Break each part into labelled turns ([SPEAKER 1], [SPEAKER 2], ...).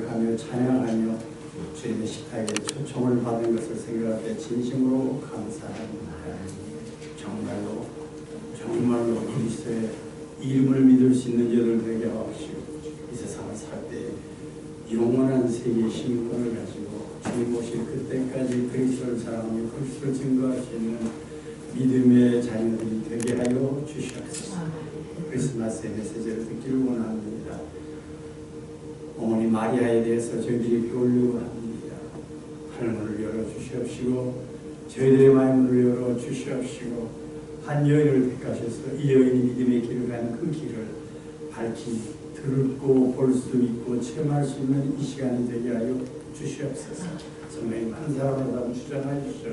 [SPEAKER 1] 고백하며 찬양하며 주님의 식탁에 초청을 받은 것을 생각할 때 진심으로 감사합니다. 정말로 그리스도의 이름을 믿을 수 있는 여들 되게 하옵시고 이 세상을 살 때 영원한 세계의 시민권을 가지고 주님 오실 그때까지 그리스도를 사랑하며 그리스도를 증거할 수 있는 믿음의 자녀들이 되게 하여 주시옵소서. 크리스마스의 메시지를 듣기를 원합니다. 어머니 마리아에 대해서 저희들이 배우려고 합니다. 하늘문을 열어주시옵시고 저희들의 마음을 열어주시옵시고 한 여인을 택하셔서 이 여인이 믿음의 길을 가는 그 길을 밝히 듣고 볼 수 있고 체험할 수 있는 이 시간이 되게 하여 주시옵소서. 성령님 한 사람마다 주장하여 주시오.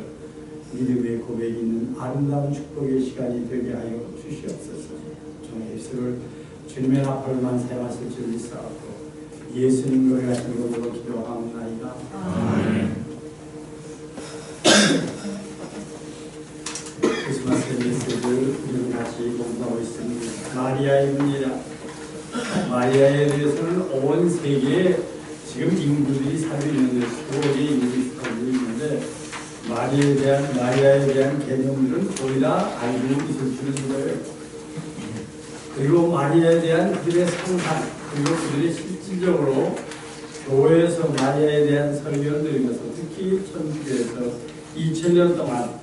[SPEAKER 1] 믿음의 고백이 있는 아름다운 축복의 시간이 되게 하여 주시옵소서. 종의 입술을 주님의 앞으로만 사용하실 줄 믿사옵고 예수님 노래하신 것으로 기도하옵나이다. 아멘. 크리스마스 메시지를 우리는 같이 공부하고 있습니다. 마리아입니다. 마리아에 대해서는 온 세계에 지금 인구들이 살고 있는데 수억의 인구들이 살고 있는데 마리아에 대한 개념들은 거의 다 알고 있을 줄은 거예요. 그리고 마리아에 대한 그들의 상상 그리고 그들이 실질적으로 교회에서 마리아에 대한 설교를 드리면서 특히 천주교에서 2000년 동안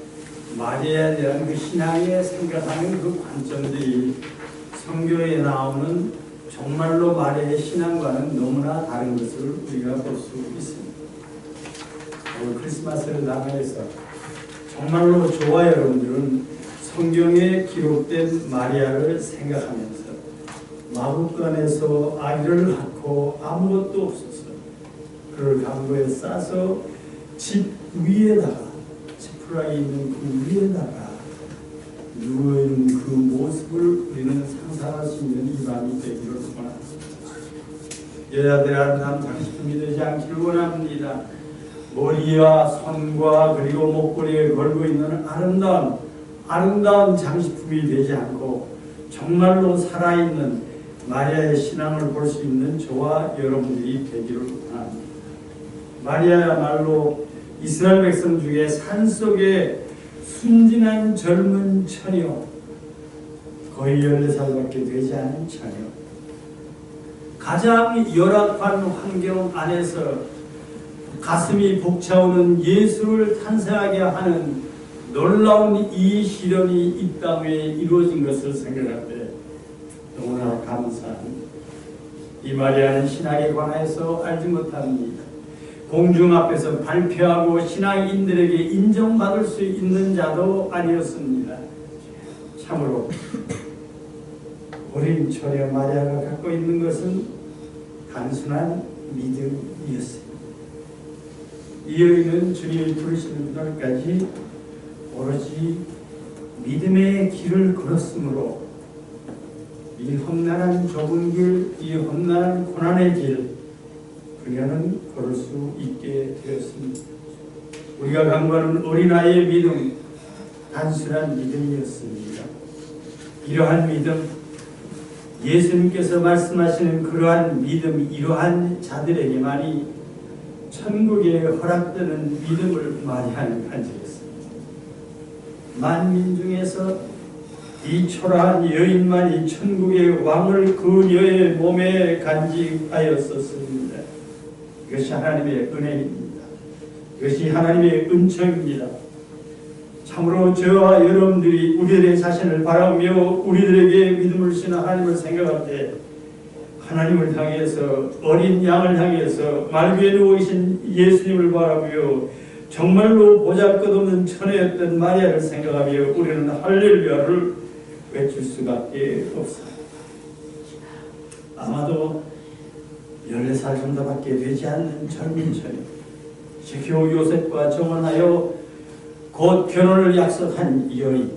[SPEAKER 1] 마리아에 대한 그 신앙에 생각하는 그 관점들이 성경에 나오는 정말로 마리아의 신앙과는 너무나 다른 것을 우리가 볼 수 있습니다. 오늘 크리스마스를 나가해서 정말로 저와 여러분들은 성경에 기록된 마리아를 생각하면서 마구간에서 아기를 낳고 아무것도 없어서 그를 강도에 싸서 집 위에다가 지푸라기 있는 그 위에다가 누워있는 그 모습을 우리는 상상할 수 있는 이 밤이 되기를 원합니다. 여자들의 아름다운 장식품이 되지 않기를 원합니다. 머리와 손과 그리고 목걸이에 걸고 있는 아름다운 장식품이 되지 않고 정말로 살아있는 마리아의 신앙을 볼 수 있는 저와 여러분들이 되기를 원합니다. 마리아야말로 이스라엘 백성 중에 산속에 순진한 젊은 처녀, 거의 14살밖에 되지 않은 처녀, 가장 열악한 환경 안에서 가슴이 벅차오는 예수를 탄생하게 하는 놀라운 이 실현이 이 땅에 이루어진 것을 생각할 때 너무나 감사합니다. 이 마리아는 신앙에 관해서 알지 못합니다. 공중 앞에서 발표하고 신앙인들에게 인정받을 수 있는 자도 아니었습니다. 참으로 어린 처녀 마리아가 갖고 있는 것은 단순한 믿음이었습니다. 이 여인은 주님이 부르시는 날까지 오로지 믿음의 길을 걸었으므로 이 험난한 좁은 길, 이 험난한 고난의 길 그녀는 걸을 수 있게 되었습니다. 우리가 강구하는 어린아이의 믿음, 단순한 믿음이었습니다. 이러한 믿음, 예수님께서 말씀하시는 그러한 믿음, 이러한 자들에게만이 천국에 허락되는 믿음을 마리아는 가지었습니다. 만민 중에서 이 초라한 여인만이 천국의 왕을 그녀의 몸에 간직하였었습니다. 이것이 하나님의 은혜입니다. 이것이 하나님의 은총입니다. 참으로 저와 여러분들이 우리들의 자신을 바라보며 우리들에게 믿음을 주시는 하나님을 생각할 때 하나님을 향해서 어린 양을 향해서 말 위에 누워 계신 예수님을 바라보며 정말로 보잘것없는 처녀였던 마리아를 생각하며 우리는 할렐루야를 외칠 수밖에 없습니다. 아마도 14살 정도밖에 되지 않는 젊은 처녀, 시켜 요셉과 정혼하여 곧 결혼을 약속한 여인,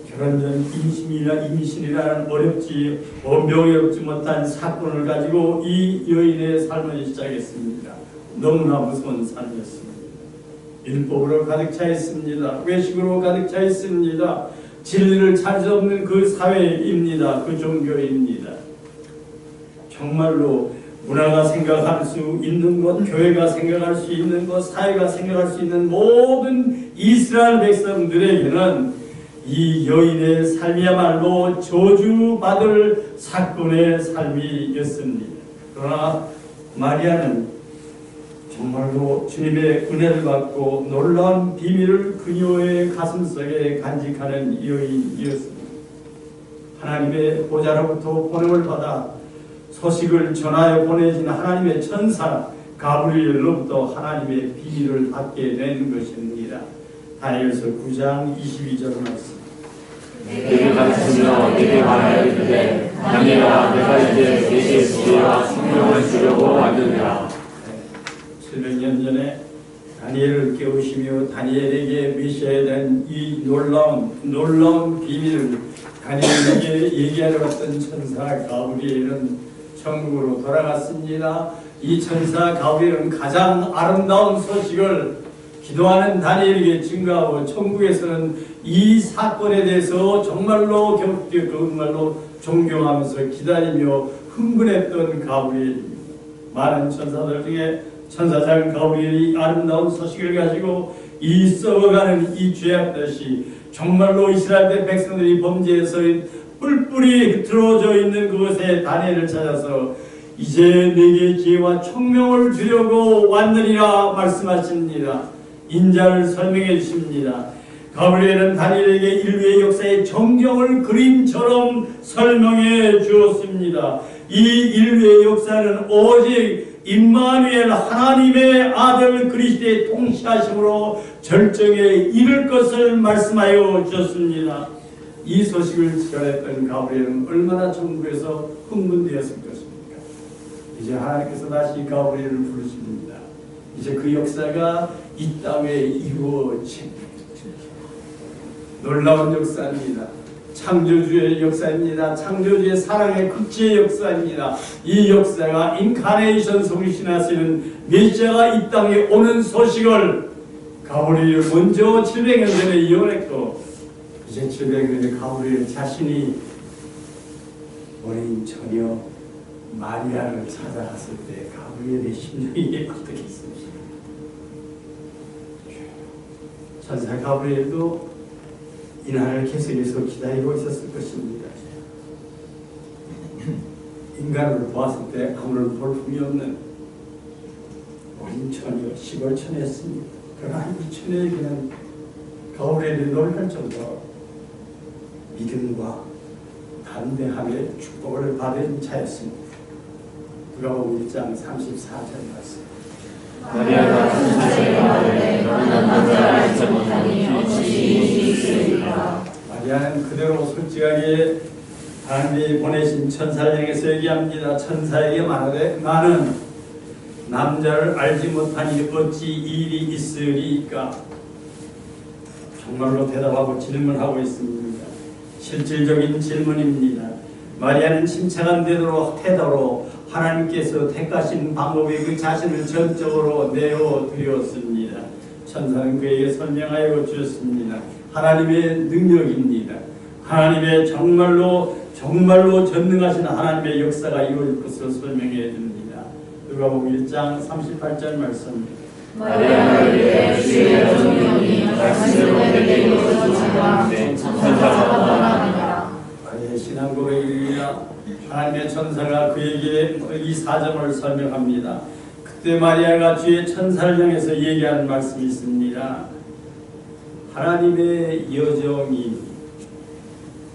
[SPEAKER 1] 결혼 전 임신이라는 명예롭지 못한 사건을 가지고 이 여인의 삶을 시작했습니다. 너무나 무서운 삶이었습니다. 율법으로 가득 차 있습니다. 외식으로 가득 차 있습니다. 진리를 찾을 수 없는 그 사회입니다. 그 종교입니다. 정말로 문화가 생각할 수 있는 것, 교회가 생각할 수 있는 것, 사회가 생각할 수 있는 모든 이스라엘 백성들에게는 이 여인의 삶이야말로 저주받을 사건의 삶이었습니다. 그러나 마리아는 정말로 주님의 은혜를 받고 놀라운 비밀을 그녀의 가슴속에 간직하는 여인이었습니다. 하나님의 보좌로부터 보냄을 받아 소식을 전하여 보내진 하나님의 천사 가브리엘로부터 하나님의 비밀을 받게 된 것입니다. 다니엘서 9장 22절 말씀.
[SPEAKER 2] 내게 가르치며 내게 말하여 이르되 다니엘아 내가 이제 내게 지혜와 성령을 주려고 왔느니라.
[SPEAKER 1] 700년 전에 다니엘을 깨우시며 다니엘에게 메시아에 대한 이 놀라운 비밀을 다니엘에게 얘기하러 왔던 천사 가브리엘은 천국으로 돌아갔습니다. 이 천사 가브리엘은 가장 아름다운 소식을 기도하는 다니엘에게 증가하고 천국에서는 이 사건에 대해서 정말로 존경하면서 기다리며 흥분했던 가브리엘입니다. 많은 천사들 중에 천사장 가브리엘이 아름다운 소식을 가지고 이 썩어가는 이 죄악듯이 정말로 이스라엘 백성들이 범죄에서 뿔뿔이 흐트러져 있는 그곳에 다니엘을 찾아서 이제 내게 지혜와 총명을 주려고 왔느니라 말씀하십니다. 인자를 설명해 주십니다. 가브리엘은 다니엘에게 인류의 역사의 전경을 그림처럼 설명해 주었습니다. 이 인류의 역사는 오직 임마누엘 하나님의 아들 그리스도의 통치하심으로 절정에 이를 것을 말씀하여 주셨습니다. 이 소식을 전했던 가브리엘은 얼마나 천국에서 흥분되었을 것입니까? 이제 하나님께서 다시 가브리엘을 부르십니다. 이제 그 역사가 이 땅에 이루어집니다. 놀라운 역사입니다. 창조주의 역사입니다. 창조주의 사랑의 극치의 역사입니다. 이 역사가 인카네이션 성신하시는 메시아가 이 땅에 오는 소식을 가브리엘 먼저 700년 전에 예언했고 이제 700년에 가브리엘 자신이 어린 처녀 마리아를 찾아갔을 때 가브리엘의 심정이 어떻겠습니까? 천사 가브리엘도 이날을 계속해서 기다리고 있었을 것입니다. 인간을 보았을 때 아무런 볼품이 없는 어린 처녀, 시골 처녀였습니다. 그러나 이 처녀에게는 가브리엘이 놀랄 정도로 믿음과 담대함의 축복을 받은 자였습니다. 누가복음 1장 34절 말씀.
[SPEAKER 2] 마리아가 천사에게 말하되 너는 남자를 알지 못하니 어찌 일이 있으리까.
[SPEAKER 1] 마리아는 그대로 솔직하게 하나님이 보내신 천사를 향해서 얘기합니다. 천사에게 말하되 나는 남자를 알지 못하니 어찌 일이 있으리까. 정말로 대답하고 질문하고 있습니다. 실질적인 질문입니다. 마리아는 침착한 태도로 하나님께서 택하신 방법에 그 자신을 전적으로 내어드렸습니다. 천사는 그에게 설명하여 주셨습니다. 하나님의 능력입니다. 하나님의 정말로 전능하신 하나님의 역사가 이루어질 것을 설명해 줍니다. 누가복음 1장 38절 말씀.
[SPEAKER 2] 마리아가 이르되 주의 성령이 말씀으로 내게 이루어지니라 천사가 떠나니라.
[SPEAKER 1] 마리아의 신앙 고백입니다. 하나님의 천사가 그에게 이 사정을 설명합니다. 그때 마리아가 주의 천사를 향해서 얘기하는 말씀이 있습니다. 하나님의 여정이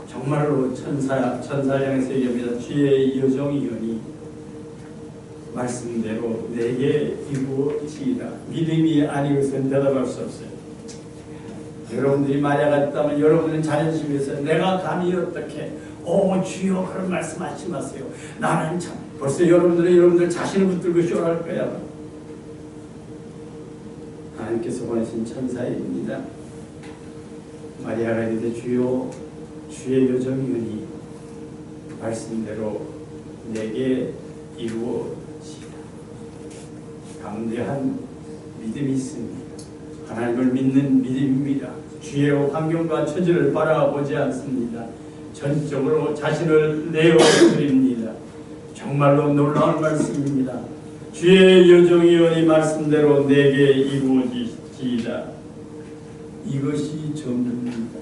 [SPEAKER 1] 정말로 천사를 향해서 얘기합니다. 주의 여정이오니 말씀대로 내게 이루어지리라. 믿음이 아니고서는 대답할 수 없어요. 여러분들이 마리아가 있다면 여러분은 자존심에서 내가 감히 어떻게 주여 그런 말씀하지 마세요. 나는 참 벌써 여러분들 자신을 붙들고 쇼할 거야. 하나님께서 보내신 천사입니다. 마리아가 이르되 주여 주의 여정이오니 말씀대로 내게 이루어지라. 담대한 믿음이 있습니다. 하나님을 믿는 믿음입니다. 주의 환경과 처지를 바라보지 않습니다. 전적으로 자신을 내어드립니다. 정말로 놀라운 말씀입니다. 주의 여정이여 이 말씀대로 내게 이루어지지이다. 이것이 전부입니다.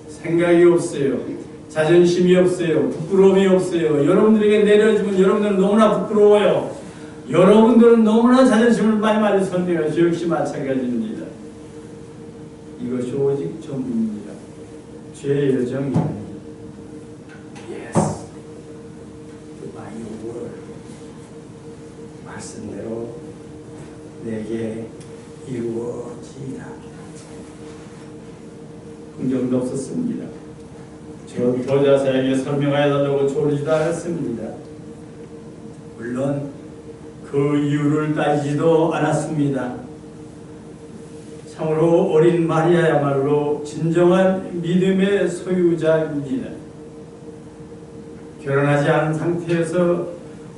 [SPEAKER 1] 생각이 없어요. 자존심이 없어요. 부끄러움이 없어요. 여러분들에게 내려주면 여러분들은 너무나 부끄러워요. 여러분들은 너무나 자존심을 많이 선택해요. 저 역시 마찬가지입니다. 이것이 오직 전부입니다. 죄의 여정이 Yes, my word 말씀대로 내게 이루어지리라. 긍정도 없었습니다. 저 교자사에게 설명하여 달라고 조르지도 않았습니다. 물론 그 이유를 따지지도 않았습니다. 참으로 어린 마리아야말로 진정한 믿음의 소유자입니다. 결혼하지 않은 상태에서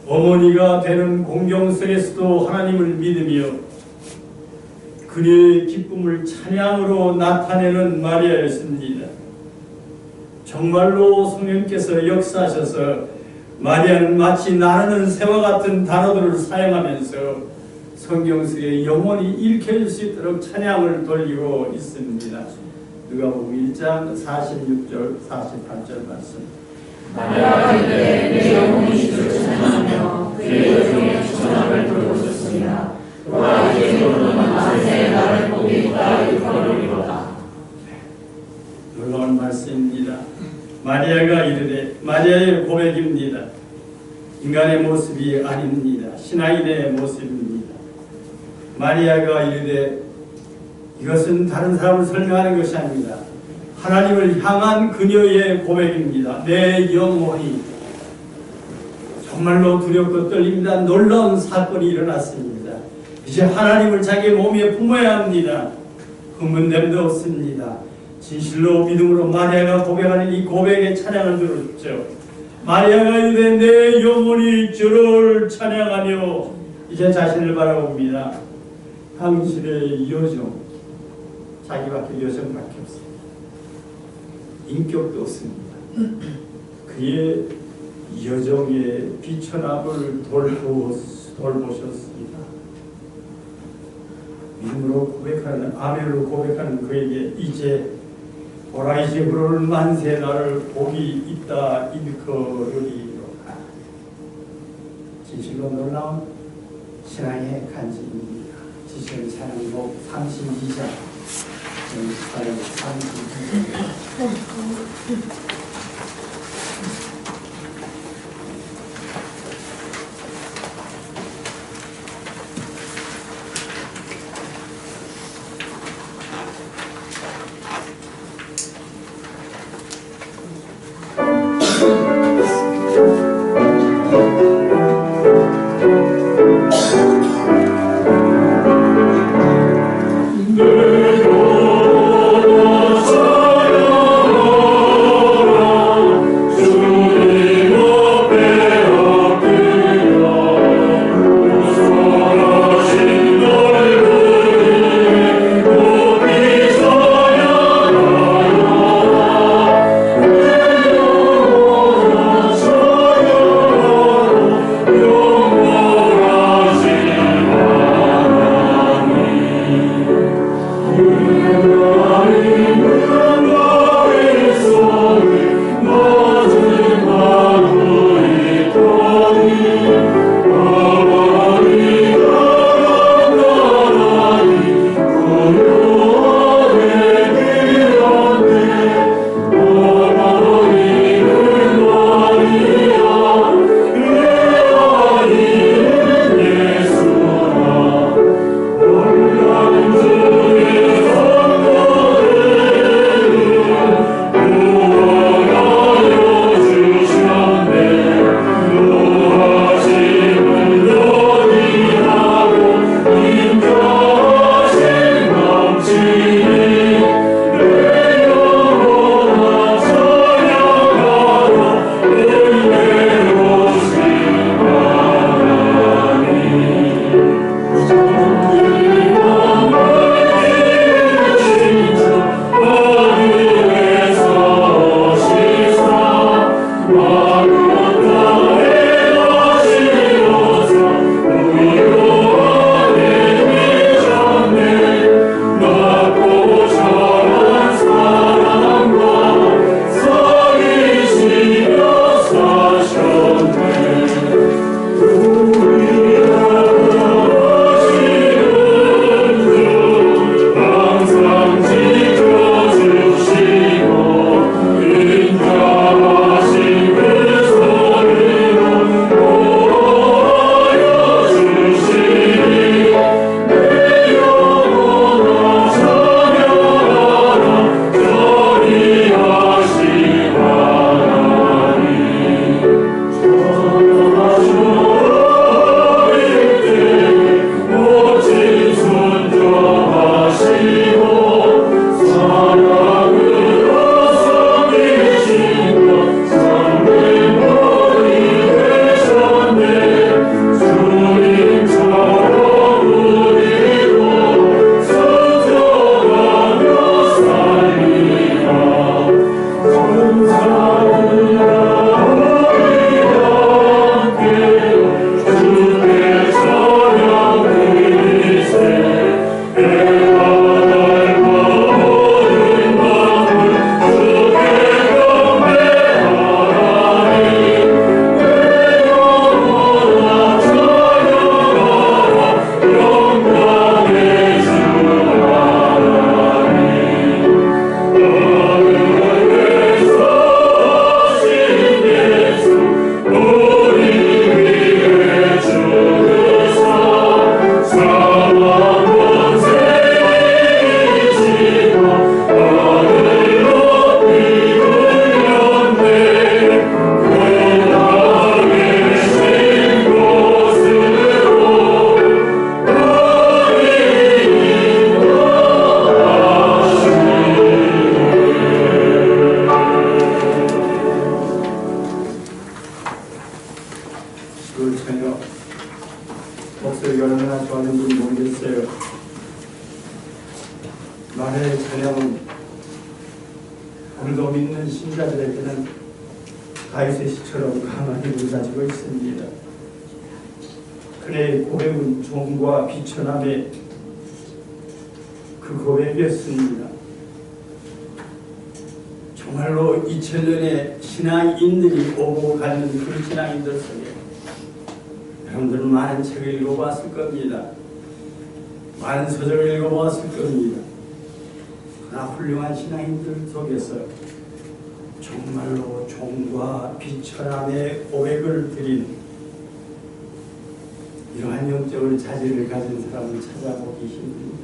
[SPEAKER 1] 어머니가 되는 공경 속에서도 하나님을 믿으며 그녀의 기쁨을 찬양으로 나타내는 마리아였습니다. 정말로 성령께서 역사하셔서 마리아는 마치 나르는 새와 같은 단어들을 사용하면서 성경 속에 영원히 읽혀질 수 있도록 찬양을 돌리고 있습니다. 누가복음 1장 46절 48절 말씀.
[SPEAKER 3] 마리아가 이르되 내 영혼이 주를 찬양하며 그의 여종의 천함을 돌보셨습니다. 그와 이제 너는 만세 나를 복이 있다 일컬으리로다.
[SPEAKER 1] 놀라운 말씀입니다. 마리아가 이르되 마리아의 고백입니다. 인간의 모습이 아닙니다. 신앙인의 모습입니다. 마리아가 이르되 이것은 다른 사람을 설명하는 것이 아닙니다. 하나님을 향한 그녀의 고백입니다. 내 영혼이 정말로 두렵고 떨립니다. 놀라운 사건이 일어났습니다. 이제 하나님을 자기 몸에 품어야 합니다. 흥분됨도 없습니다. 진실로 믿음으로 마리아가 고백하는 이 고백의 찬양을 들었죠. 마리아가 이르되 내 영혼이 주를 찬양하며 이제 자신을 바라봅니다. 당신의 여정, 자기밖에 여정밖에 없습니다. 인격도 없습니다. 그의 여정의 비천함을 돌보셨습니다. 믿음으로 고백하는, 아멘으로 고백하는 그에게 이제 보라 이제 그를 만세 나를 복이 있다 일컬으리로다. 진실로 놀라운 신앙의 간증입니다. 지시는 찬양곡 32장 32장
[SPEAKER 2] 주
[SPEAKER 1] 비천함의 그 고백이었습니다. 정말로 2000년의 신앙인들이 오고 가는 그 신앙인들 속에 여러분들은 많은 책을 읽어봤을 겁니다. 많은 서적을 읽어봤을 겁니다. 그러나 훌륭한 신앙인들 속에서 정말로 종과 비천함의 고백을 드린 이러한 영적을 자질을 가진 사람을 찾아보기 힘듭니다.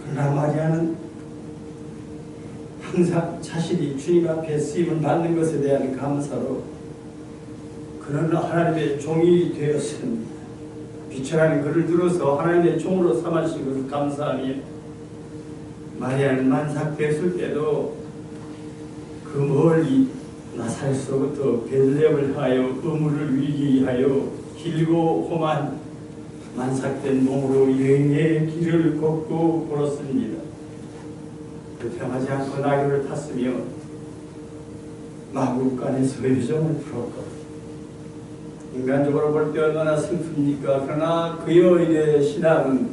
[SPEAKER 1] 그러나 마리아는 항상 자신이 주님 앞에 쓰임을 받는 것에 대한 감사로 그는 하나님의 종이 되었습니다. 비천한 그를 들어서 하나님의 종으로 삼으신 것을 감사하며 마리아는 만삭됐을 때도 그 멀리 나사렛으로부터 베들레헴을 향하여 의무를 위기하여 길고 험한 만삭된 몸으로 여행의 길을 걷고 걸었습니다. 불평하지 않고 나귀를 탔으며 마구간에서 요정을 풀었고 인간적으로 볼 때 얼마나 슬픕니까? 그러나 그 여인의 신앙은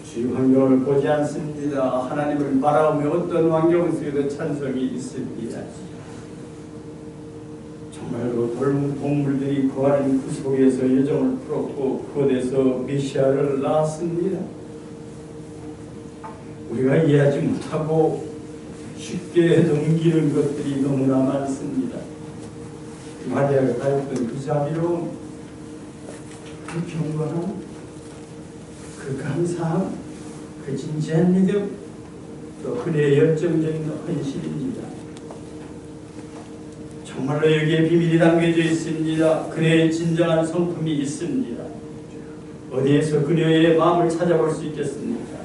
[SPEAKER 1] 주위 환경을 보지 않습니다. 하나님을 바라보며 어떤 환경 속에도 찬성이 있습니다. 정말로 동물들이 거하는 그 속에서 여정을 풀었고 그곳에서 메시아를 낳았습니다. 우리가 이해하지 못하고 쉽게 넘기는 것들이 너무나 많습니다. 마리아가 가졌던 그 자비로움, 그 경건함, 그 감사함, 그 진지한 믿음, 또 그의 열정적인 헌신입니다. 정말로 여기에 비밀이 담겨져 있습니다. 그의 진정한 성품이 있습니다. 어디에서 그녀의 마음을 찾아볼 수 있겠습니까?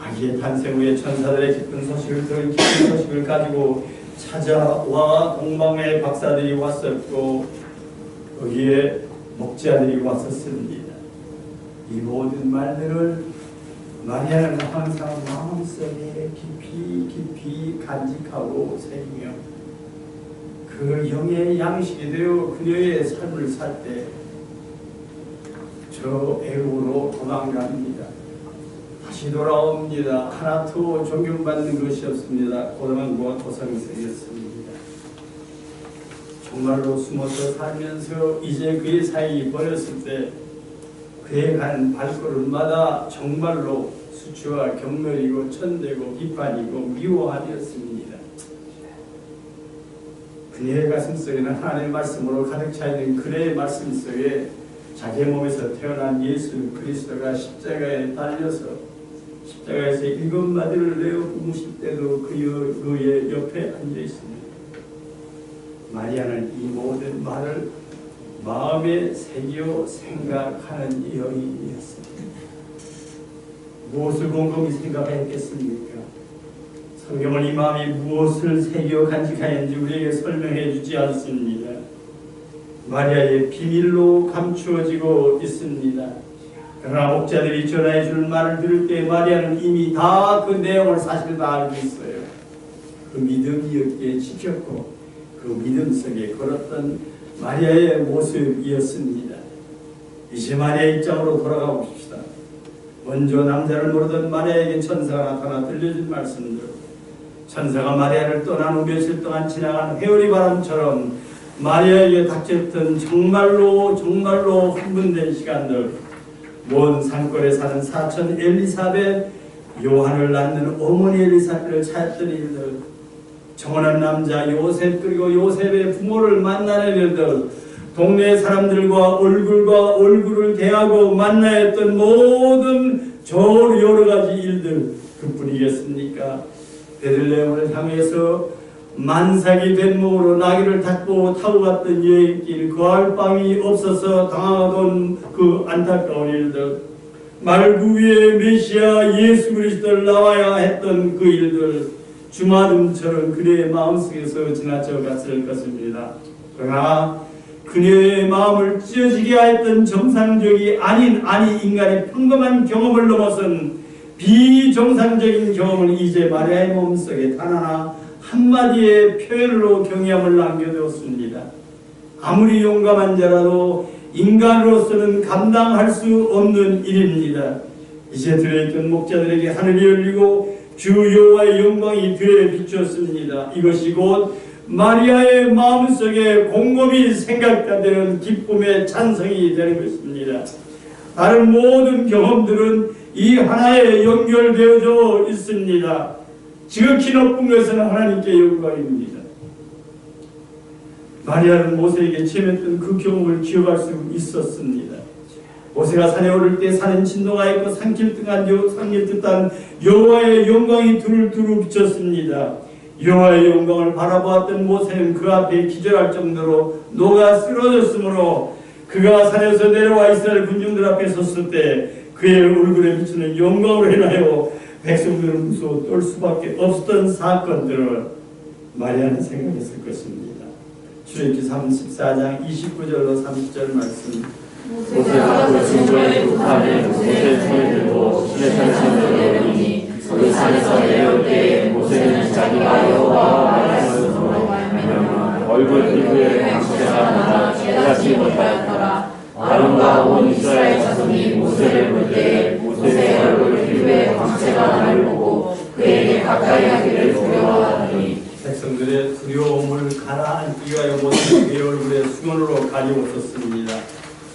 [SPEAKER 1] 아기의 탄생 후에 천사들의 기쁜 소식을 가지고 찾아와 동방의 박사들이 왔었고 거기에 목자들이 왔었습니다. 이 모든 말들을 마리아는 항상 마음속에 깊이 간직하고 새기며 그 영의 양식이 되어 그녀의 삶을 살 때 저 애국으로 도망갑니다. 다시 돌아옵니다. 하나도 존경받는 것이 없습니다. 고등학교와 고등생이었습니다. 정말로 숨어서 살면서 이제 그의 사역이 버렸을 때 그의 가는 발걸음마다 정말로 수치와 경멸이고 천대고 비판이고 미워함이었습니다. 그녀의 가슴 속에는 하나님의 말씀으로 가득 차 있는 그의 말씀 속에 자기 몸에서 태어난 예수 그리스도가 십자가에 달려서 십자가에서 일곱 마디를 내어 부으실 때도 그의 옆에 앉아 있습니다. 마리아는 이 모든 말을 마음에 새겨 생각하는 여인이었습니다. 무엇을 곰곰이 생각했겠습니까? 성경은 이 마음이 무엇을 새겨 간직하였는지 우리에게 설명해 주지 않습니다. 마리아의 비밀로 감추어지고 있습니다. 그러나 목자들이 전하해 주는 말을 들을 때 마리아는 이미 다 그 내용을 사실 다 알고 있어요. 그 믿음이었기에 지켰고 그 믿음 속에 걸었던 마리아의 모습이었습니다. 이제 마리아의 입장으로 돌아가 봅시다. 먼저 남자를 모르던 마리아에게 천사가 나타나 들려준 말씀들, 천사가 마리아를 떠난 후 며칠 동안 지나간 회오리 바람처럼 마리아에게 닥쳤던 정말로 흥분된 시간들, 먼 산골에 사는 사촌 엘리사벳, 요한을 낳는 어머니 엘리사벳을 찾았던 일들, 정원한 남자 요셉 그리고 요셉의 부모를 만나는 일들, 동네 사람들과 얼굴을 대하고 만나야 했던 모든 여러 가지 일들 그뿐이겠습니까? 베들레헴을 향해서 만삭이 된 몸으로 나귀를 타고 갔던 여행길, 거할 방이 없어서 당하던 그 안타까운 일들, 말구 위에 메시아 예수 그리스도를 나와야 했던 그 일들, 주마등처럼 그녀의 마음속에서 지나쳐 갔을 것입니다. 그러나 그녀의 마음을 찢어지게 하였던 정상적이 아닌 인간의 평범한 경험을 넘어선 비정상적인 경험을 이제 마리아의 몸속에 단 하나 한마디의 표현으로 경외함을 남겨두었습니다. 아무리 용감한 자라도 인간으로서는 감당할 수 없는 일입니다. 이제 들어있던 목자들에게 하늘이 열리고 주 여호와의 영광이 들에 비추었습니다. 이것이 곧 마리아의 마음속에 곰곰이 생각되는 기쁨의 찬성이 되는 것입니다. 다른 모든 경험들은 이 하나에 연결되어져 있습니다. 지극히 높은 것은 하나님께 영광입니다. 마리아는 모세에게 체험했던 그 경험을 기억할 수 있었습니다. 모세가 산에 오를 때 산은 진동가 있고 산길 듯한 여호와의 영광이 두루두루 비쳤습니다. 여호와의 영광을 바라보았던 모세는 그 앞에 기절할 정도로 녹아 쓰러졌으므로 그가 산에서 내려와 이스라엘 군중들 앞에 섰을 때 그의 얼굴에 비추는 영광으로 인하여 백성들은 무서워 떨 수밖에 없었던 사건들을 마리아는 생각했을 것입니다. 출애굽기 34장 29절로 30절 말씀.
[SPEAKER 2] 모세가 그 증거의 북한에 모세의 손을 들고 시내산에 내려오니 그 산에서 내려올 때 모세는 자기가 여호와와 말씀으로 말미암아 얼굴 피부에 광채가 나나 깨닫지 못하였더라. 아론과 온 이스라엘 자손이 모세를 볼 때에 모세의 얼굴 피부에 광채가 나를 보고 그에게 가까이 하기를 두려워하더니
[SPEAKER 1] 백성들의 두려움을 가라앉히기 위하여 모세는 그의 얼굴에 수건으로 가리웠었습니다.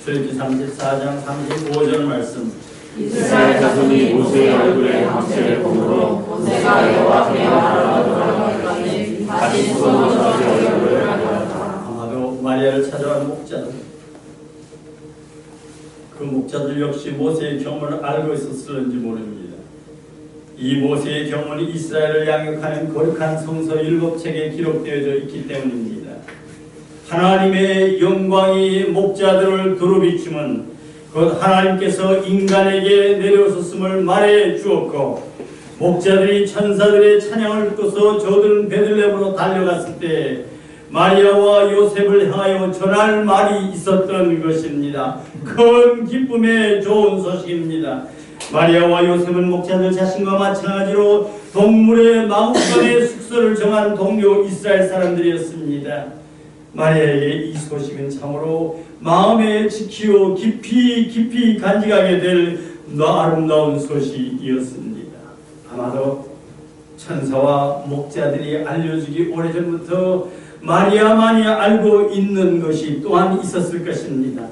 [SPEAKER 1] 출애굽기 34장 35절 말씀.
[SPEAKER 2] 이스라엘 자손이 모세의 얼굴에 광채를 보므로 모세가 여호와께 말하러 돌아가기까지 다시 수건으로 그의 얼굴을 가리웠다.
[SPEAKER 1] 아마도 마리아를 찾아온 목자들, 그 목자들 역시 모세의 경험을 알고 있었을는지 모릅니다. 이 모세의 경험은 이스라엘을 양육하는 거룩한 성서 7책에 기록되어져 있기 때문입니다. 하나님의 영광이 목자들을 두루비춤은 곧 하나님께서 인간에게 내려오셨음을 말해 주었고, 목자들이 천사들의 찬양을 듣고서 저들은 베들레헴으로 달려갔을 때 마리아와 요셉을 향하여 전할 말이 있었던 것입니다. 큰 기쁨의 좋은 소식입니다. 마리아와 요셉은 목자들 자신과 마찬가지로 동물의 마음간의 숙소를 정한 동료 이스라엘 사람들이었습니다. 마리아에게 이 소식은 참으로 마음에 지키고 깊이 간직하게 될 아름다운 소식이었습니다. 아마도 천사와 목자들이 알려주기 오래전부터 마리아만이 알고 있는 것이 또한 있었을 것입니다.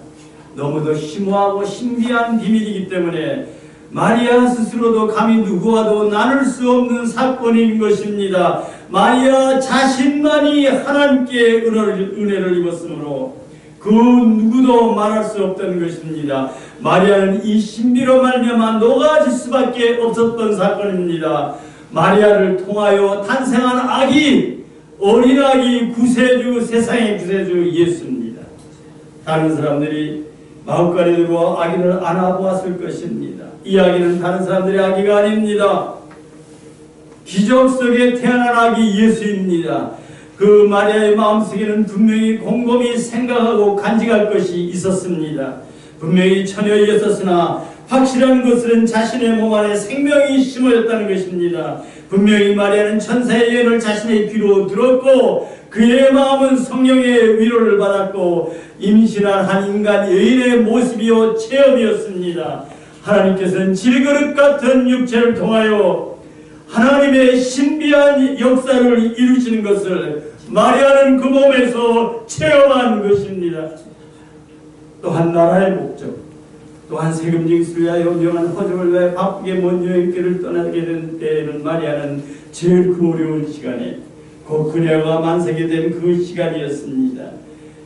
[SPEAKER 1] 너무도 심오하고 신비한 비밀이기 때문에 마리아 스스로도 감히 누구와도 나눌 수 없는 사건인 것입니다. 마리아 자신만이 하나님께 은혜를 입었으므로 그 누구도 말할 수 없던 것입니다. 마리아는 이 신비로 말미암아 녹아질 수밖에 없었던 사건입니다. 마리아를 통하여 탄생한 아기, 어린아기 구세주, 세상의 구세주 예수입니다. 다른 사람들이 마음간에 들어와 아기를 안아보았을 것입니다. 이 아기는 다른 사람들의 아기가 아닙니다. 기적 속에 태어난 아기 예수입니다. 그 마리아의 마음속에는 분명히 곰곰이 생각하고 간직할 것이 있었습니다. 분명히 처녀였었으나 확실한 것은 자신의 몸 안에 생명이 심어졌다는 것입니다. 분명히 마리아는 천사의 예언을 자신의 귀로 들었고 그의 마음은 성령의 위로를 받았고 임신한 한 인간 여인의 모습이요 체험이었습니다. 하나님께서는 질그릇 같은 육체를 통하여 하나님의 신비한 역사를 이루시는 것을 마리아는 그 몸에서 체험한 것입니다. 또한 나라의 목적, 또한 세금 징수를 위하여 명한 허정을 위하여 바쁘게 먼 여행길을 떠나게 된 때에는 마리아는 제일 그 어려운 시간에 곧 그녀가 만세게 된 그 시간이었습니다.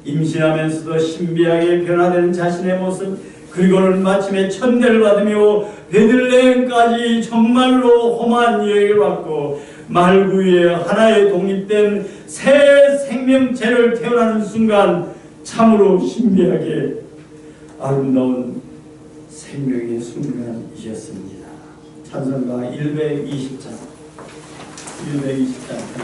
[SPEAKER 1] 임신하면서도 신비하게 변화되는 자신의 모습, 그리고는 마침에 천대를 받으며 베들레헴까지 정말로 험한 여행을 받고 말구 위에 하나의 독립된 새 생명체를 태어나는 순간 참으로 신비하게 아름다운 생명의 순간이었습니다. 찬송가 120장 하나입니다.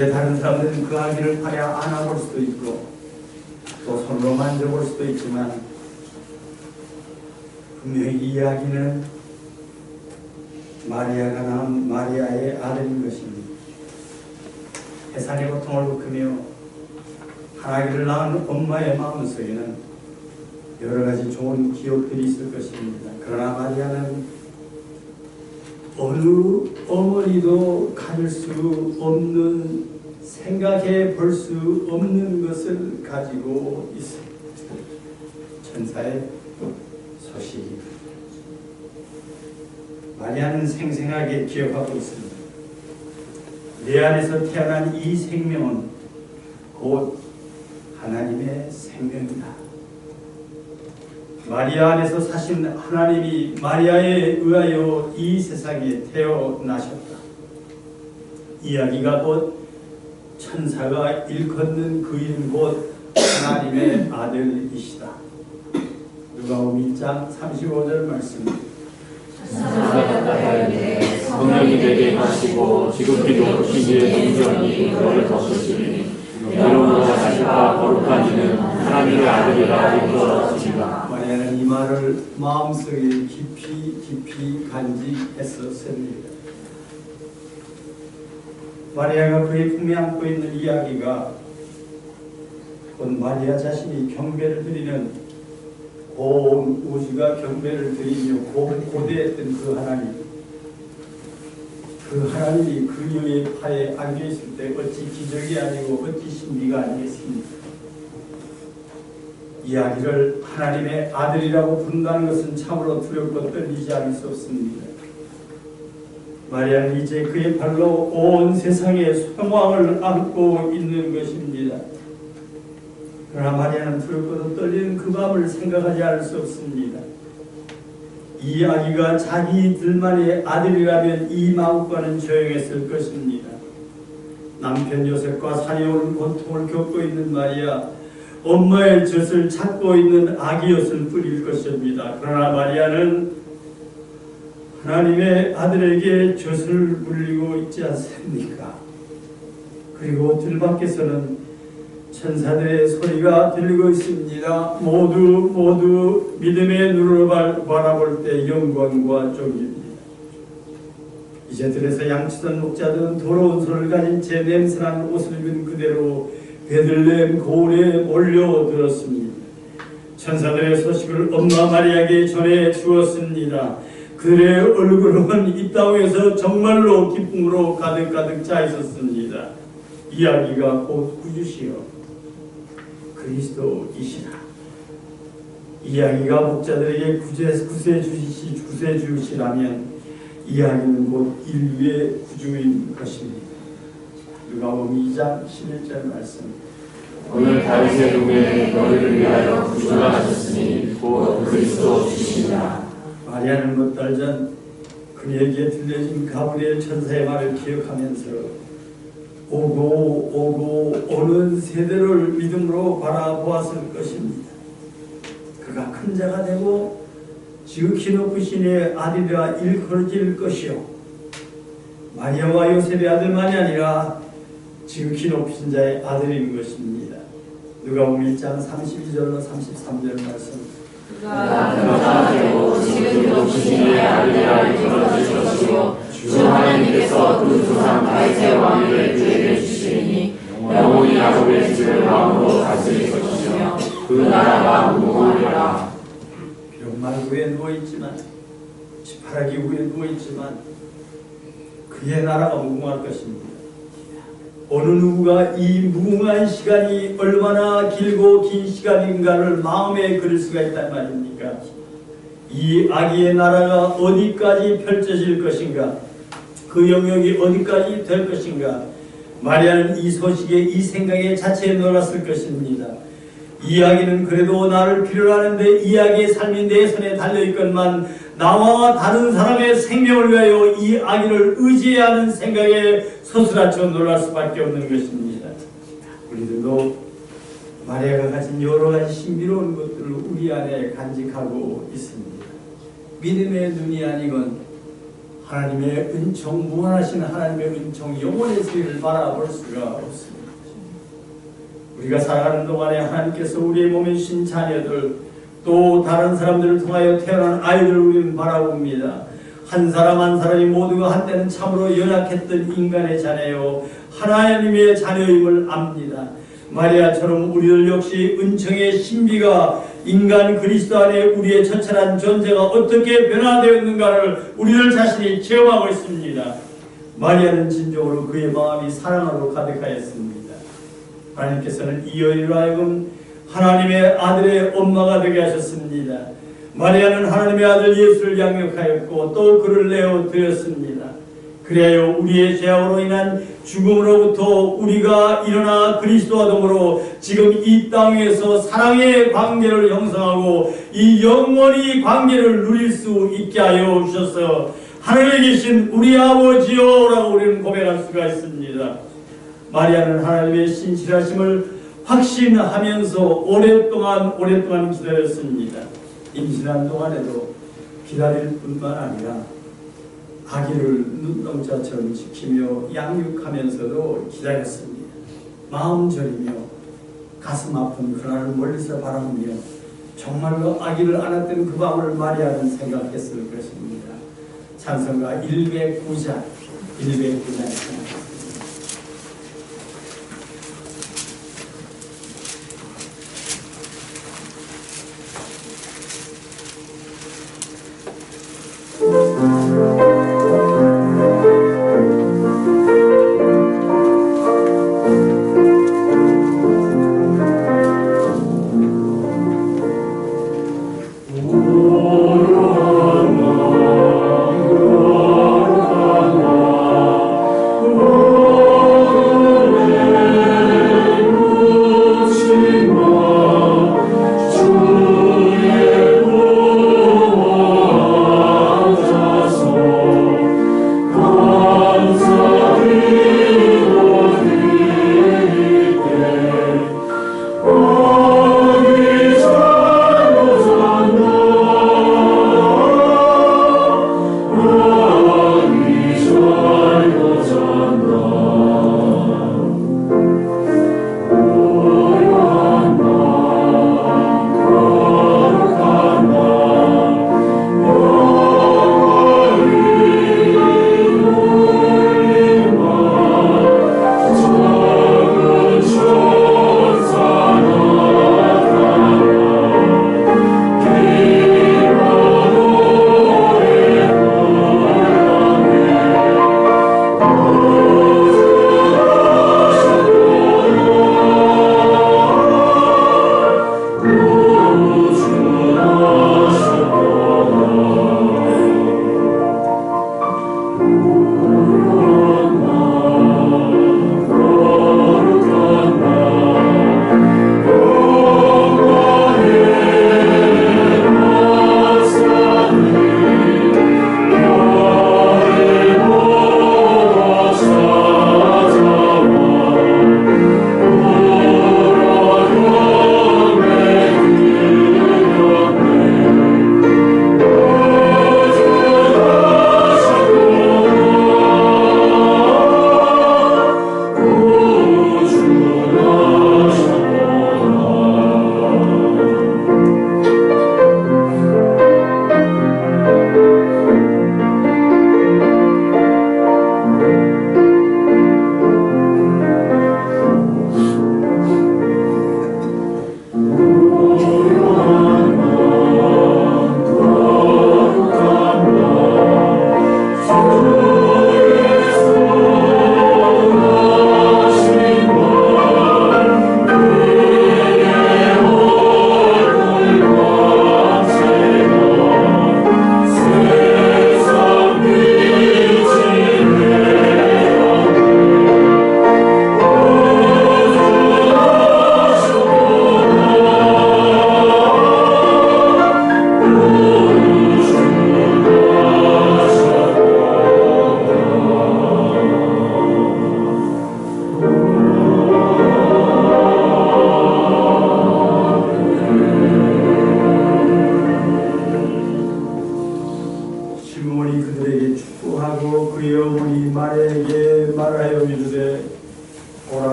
[SPEAKER 1] 이제 다른 사람들은 그 아기를 팔에 안아볼 수도 있고 또 손으로 만져볼 수도 있지만 분명히 이 아기는 마리아가 낳은 마리아의 아들인 것입니다. 해산의 고통을 겪으며 한 아기를 낳은 엄마의 마음속에는 여러 가지 좋은 기억들이 있을 것입니다. 그러나 마리아는 어느 어머니도 가질 수 없는, 생각해 볼 수 없는 것을 가지고 있습니다. 천사의 소식입니다. 마리아는 생생하게 기억하고 있습니다. 내 안에서 태어난 이 생명은 곧 하나님의 생명이다. 마리아 안에서 사신 하나님이 마리아에 의하여 이 세상에 태어나셨다. 이야기가 곧 천사가 일컫는 그인 곧 하나님의 아들이시다. 누가복음 1장 35절 말씀입니다.
[SPEAKER 2] 성령이 내게 임하시고 지극히도 신비의 능력이 너를 덮으시니 이름으로 자식과 거룩한 이는 하나님의 아들이라 일컬어지리라.
[SPEAKER 1] 마리아는 이 말을 마음속에 깊이 간직했었습니다. 마리아가 그의 품에 안고 있는 이야기가 곧 마리아 자신이 경배를 드리는 온 우주가 경배를 드리며 고대했던 그 하나님이 그녀의 파에 안겨있을 때 어찌 기적이 아니고 어찌 신비가 아니겠습니까? 이야기를 하나님의 아들이라고 부른다는 것은 참으로 두렵고 떨리지 않을 수 없습니다. 마리아는 이제 그의 발로 온 세상의 소망을 안고 있는 것입니다. 그러나 마리아는 두렵고도 떨리는 그 마음을 생각하지 않을 수 없습니다. 이 아기가 자기들만의 아들이라면 이 마음과는 조용했을 것입니다. 남편 요셉과 산에 오른 고통을 겪고 있는 마리아, 엄마의 젖을 찾고 있는 아기였을 뿐일 것입니다. 그러나 마리아는 하나님의 아들에게 젖을 물리고 있지 않습니까? 그리고 들밖에서는 천사들의 소리가 들리고 있습니다. 모두 믿음의 눈으로 바라볼 때 영광과 존귀입니다. 이제 들에서 양치던 목자들은 더러운 손을 가진 제 냄새난 옷을 입은 그대로 베들레헴 고을에 몰려들었습니다. 천사들의 소식을 엄마 마리아에게 전해 주었습니다. 그들의 얼굴은 이 땅에서 정말로 기쁨으로 가득 차 있었습니다. 이야기가 곧 구주시여 그리스도이시라. 이야기가 목자들에게 구세 주시라면 이야기는 곧 인류의 구주인 것입니다. 누가복음 2장 11절 말씀.
[SPEAKER 2] 오늘 다윗의 동에 너희를 위하여 구주가 하셨으니 곧 그리스도이시라.
[SPEAKER 1] 마리아는 몇 달 전 그에게 들려진 가브리엘 천사의 말을 기억하면서 오고 오는 세대를 믿음으로 바라보았을 것입니다. 그가 큰 자가 되고 지극히 높으신 이의 아들이라 일컬어질 것이요 마리아와 요셉의 아들만이 아니라 지극히 높으신 자의 아들인 것입니다. 누가복음 1장 32절로 33절 말씀.
[SPEAKER 3] 그가 되고 지극히 높으신 이의 아들이라 일컬어질 것이요 주 하나님께서 그 조상 다윗의 왕위를 그에게 주시리니 영원히 야곱의 집을 왕으로 다스릴 것이며 그 나라가 무궁하리라.
[SPEAKER 1] 비록 말 위에 누워있지만 지파라기 위에 누워있지만 그의 나라가 무궁할 것입니다. 어느 누구가 이 무궁한 시간이 얼마나 길고 긴 시간인가를 마음에 그릴 수가 있단 말입니까? 이 아기의 나라가 어디까지 펼쳐질 것인가? 그 영역이 어디까지 될 것인가? 마리아는 이 소식에 이 생각에 자체에 놀랐을 것입니다. 이야기는 그래도 나를 필요로 하는데 이야기의 삶이 내 손에 달려있건만 나와 다른 사람의 생명을 위하여 이 아기를 의지해야 하는 생각에 서스라쳐 놀랄 수밖에 없는 것입니다. 우리들도 마리아가 가진 여러 가지 신비로운 것들을 우리 안에 간직하고 있습니다. 믿음의 눈이 아니건 하나님의 은총, 무한하신 하나님의 은총, 영원의 세계를 바라볼 수가 없습니다. 우리가 살아가는 동안에 하나님께서 우리의 몸에 주신 자녀들, 또 다른 사람들을 통하여 태어난 아이들을 우리는 바라봅니다. 한 사람 한 사람이 모두가 한때는 참으로 연약했던 인간의 자녀요 하나님의 자녀임을 압니다. 마리아처럼 우리들 역시 은총의 신비가 인간 그리스도 안에 우리의 처철한 존재가 어떻게 변화되었는가를 우리들 자신이 체험하고 있습니다. 마리아는 진정으로 그의 마음이 사랑으로 가득하였습니다. 하나님께서는 이 여인으로 하여금 하나님의 아들의 엄마가 되게 하셨습니다. 마리아는 하나님의 아들 예수를 양육하였고 또 그를 내어드렸습니다. 그래야 우리의 죄악으로 인한 죽음으로부터 우리가 일어나 그리스도와 더불어 지금 이 땅에서 사랑의 관계를 형성하고 이 영원히 관계를 누릴 수 있게 하여 주셔서 하늘에 계신 우리 아버지여 라고 우리는 고백할 수가 있습니다. 마리아는 하나님의 신실하심을 확신하면서 오랫동안 기다렸습니다. 임신한 동안에도 기다릴 뿐만 아니라 아기를 눈동자처럼 지키며 양육하면서도 기다렸습니다. 마음 저리며 가슴 아픈 그날을 멀리서 바라보며 정말로 아기를 안았던 그 밤을 마리아는 생각했을 것입니다. 찬송가 109장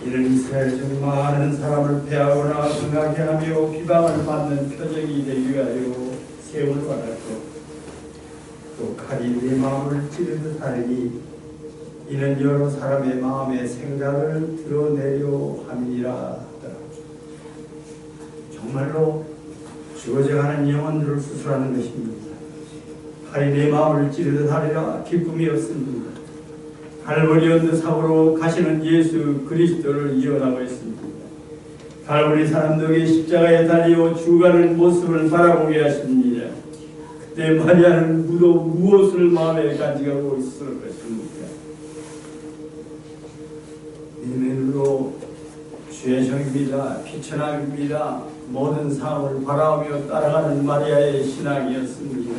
[SPEAKER 1] 이는 이스라엘 중 많은 사람을 패하거나 강하게 하며 비방을 받는 표적이 되기 위하여 세움을 받았고 또 칼이 내 마음을 찌르듯 하니 이는 여러 사람의 마음의 생각을 드러내려 함이니라 하더라. 정말로 죽어져가는 영혼들을 수술하는 것입니다. 칼이 내 마음을 찌르듯 하리라. 기쁨이 없습니다. 갈보리 언덕 사고로 가시는 예수 그리스도를 이어나고 있습니다. 갈보리 사람들에게 십자가에 달려 죽어가는 모습을 바라보게 하십니다. 그때 마리아는 무엇을 마음에 간직하고 있을 것입니까? 믿음의 눈으로 주의 종입니다. 피천함입니다. 모든 상황을 바라보며 따라가는 마리아의 신앙이었습니다.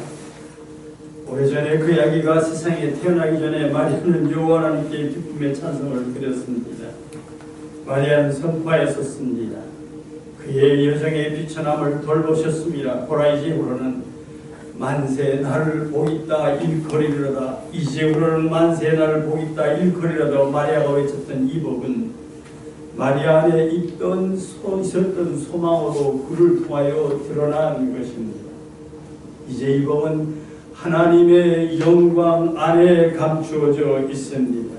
[SPEAKER 1] 오래전에 그 아기가 세상에 태어나기 전에 마리아는 여호와 하나님께 기쁨의 찬송을 드렸습니다. 마리아는 선포하였었습니다. 그의 여정의 비천함을 돌보셨습니다. 보라 이제부로는 만세 나를 보겠다 일거리로다. 이제부로는 만세 나를 보겠다 일거리로다. 마리아가 외쳤던 이 복은 마리아 안에 있었던 소망으로 그를 통하여 드러난 것입니다. 이제 이 복은 하나님의 영광 안에 감추어져 있습니다.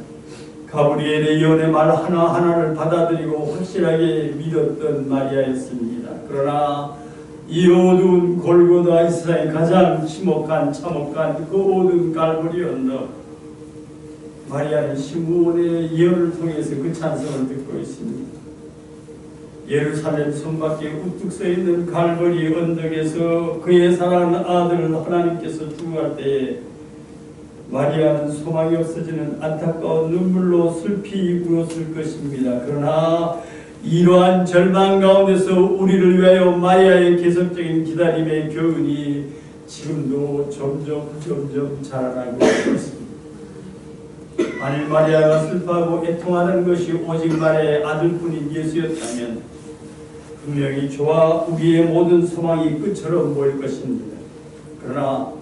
[SPEAKER 1] 가브리엘의 예언의 말 하나하나를 받아들이고 확실하게 믿었던 마리아였습니다. 그러나 이 어두운 골고다 이 세상에 가장 참혹한 그 어두운 갈보리 언덕, 마리아는 시므온의 예언을 통해서 그 찬성을 듣고 있습니다. 예루살렘 손밖에 우뚝 서 있는 갈보리 언덕에서 그의 사랑하는 아들 하나님께서 죽어갈 때에 마리아는 소망이 없어지는 안타까운 눈물로 슬피 울었을 것입니다. 그러나 이러한 절망 가운데서 우리를 위하여 마리아의 계속적인 기다림의 교훈이 지금도 점점 자라나고 있습니다. 만일 마리아가 슬퍼하고 애통하는 것이 오직 마리아의 아들뿐인 예수였다면 분명히 저와 우리의 모든 소망이 끝처럼 보일 것입니다. 그러나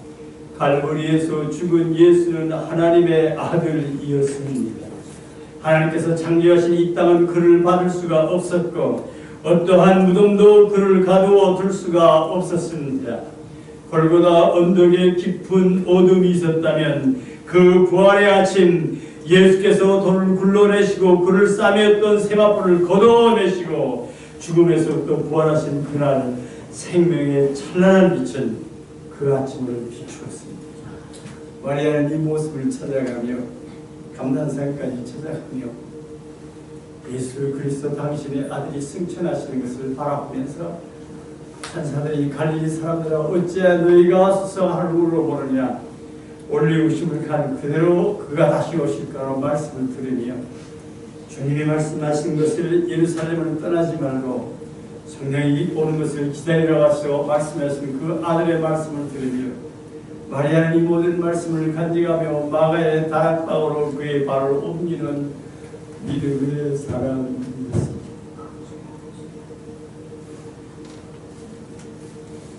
[SPEAKER 1] 갈보리에서 죽은 예수는 하나님의 아들이었습니다. 하나님께서 창조하신 이 땅은 그를 받을 수가 없었고 어떠한 무덤도 그를 가두어 둘 수가 없었습니다. 골고다 언덕에 깊은 어둠이 있었다면 그 부활의 아침 예수께서 돌을 굴러내시고 그를 싸매었던 세마포를 걷어내시고 죽음에서부터 부활하신 그날 생명의 찬란한 빛은 그 아침을 비추었습니다. 마리아는 이 모습을 찾아가며 감난산까지 찾아가며 예수 그리스도 당신의 아들이 승천하시는 것을 바라보면서 천사들이 갈릴리 사람들아 어찌하여 너희가 수성하를 물어보느냐 올리우심을 간 그대로 그가 다시 오실까라는 말씀을 들으며 주님이 말씀하신 것을 예루살렘을 떠나지 말고 성령이 오는 것을 기다리러 가서 말씀하신 그 아들의 말씀을 들으며 마리아는 이 모든 말씀을 간직하며 마가의 다락방으로 그의 발을 옮기는 믿음의 사람이었습니다.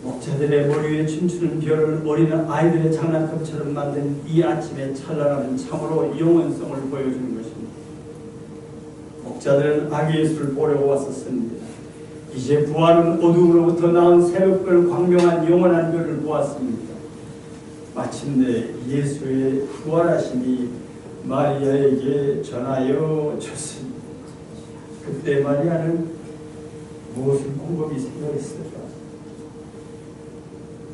[SPEAKER 1] 목자들의 머리 위에 춤추는 별을 어린 아이들의 장난감처럼 만든 이 아침의 찬란함은 참으로 영원성을 보여주는 것입니다. 목자들은 아기 예수를 보려고 왔었습니다. 이제 부활은 어둠으로부터 나온 새벽별 광명한 영원한 별을 보았습니다. 마침내 예수의 부활하심이 마리아에게 전하여 졌습니다. 그때 마리아는 무엇을 곰곰이 생각했을까?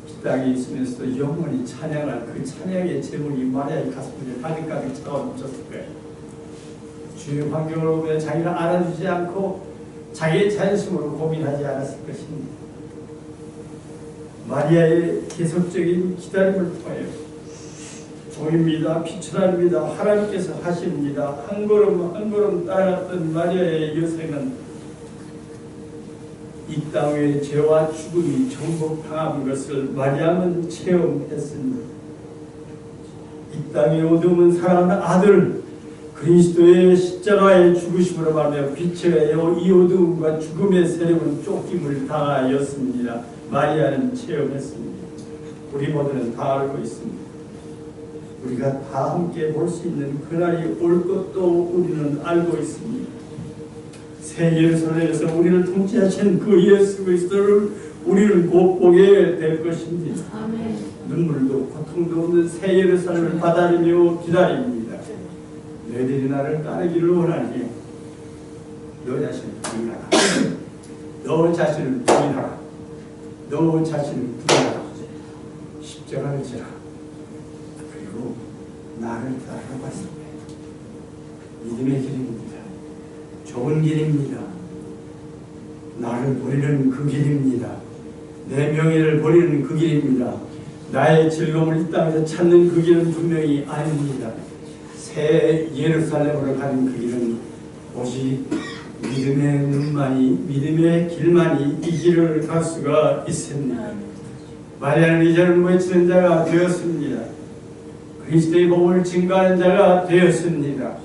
[SPEAKER 1] 이 땅에 있으면서도 영원히 찬양할 그 찬양의 제목이 마리아의 가슴에 가득가득 차가 넘쳤을 거예요. 주의 환경을 보며 자기를 알아주지 않고 자기의 자존심으로 고민하지 않았을 것입니다. 마리아의 계속적인 기다림을 통하여 종입니다. 피천합니다. 하나님께서 하십니다. 한 걸음 한 걸음 따라갔던 마리아의 여생은 이 땅의 죄와 죽음이 정복당한 것을 마리아는 체험했습니다. 이 땅의 어둠은 사랑하는 아들 그리스도의 십자가의 죽으심으로 말하며 빛의 이 어두움과 죽음의 세력은 쫓김을 당하였습니다. 마리아는 체험했습니다. 우리 모두는 다 알고 있습니다. 우리가 다 함께 볼 수 있는 그날이 올 것도 우리는 알고 있습니다. 새 예루살렘에서 우리를 통치하신 그 예수 그리스도를 우리는 곧 보게 될 것입니다.
[SPEAKER 3] 아멘.
[SPEAKER 1] 눈물도 고통도 없는 새 예루살렘을 받아들이며 기다립니다. 너희들이 나를 따르기를 원하니 너 자신을 부인하라. 너 자신을 부인하라. 너 자신을 부인하라. 십자가를 지라. 그리고 나를 따르라고 했습니다. 믿음의 길입니다. 좁은 길입니다. 나를 버리는 그 길입니다. 내 명예를 버리는 그 길입니다. 나의 즐거움을 이 땅에서 찾는 그 길은 분명히 아닙니다. 새 예루살렘으로 가는 그 길은 오직 믿음의 눈만이, 믿음의 길만이 이 길을 갈 수가 있습니다. 마리아는 이제는 외치는 자가 되었습니다. 그리스도의 복음을 증거하는 자가 되었습니다.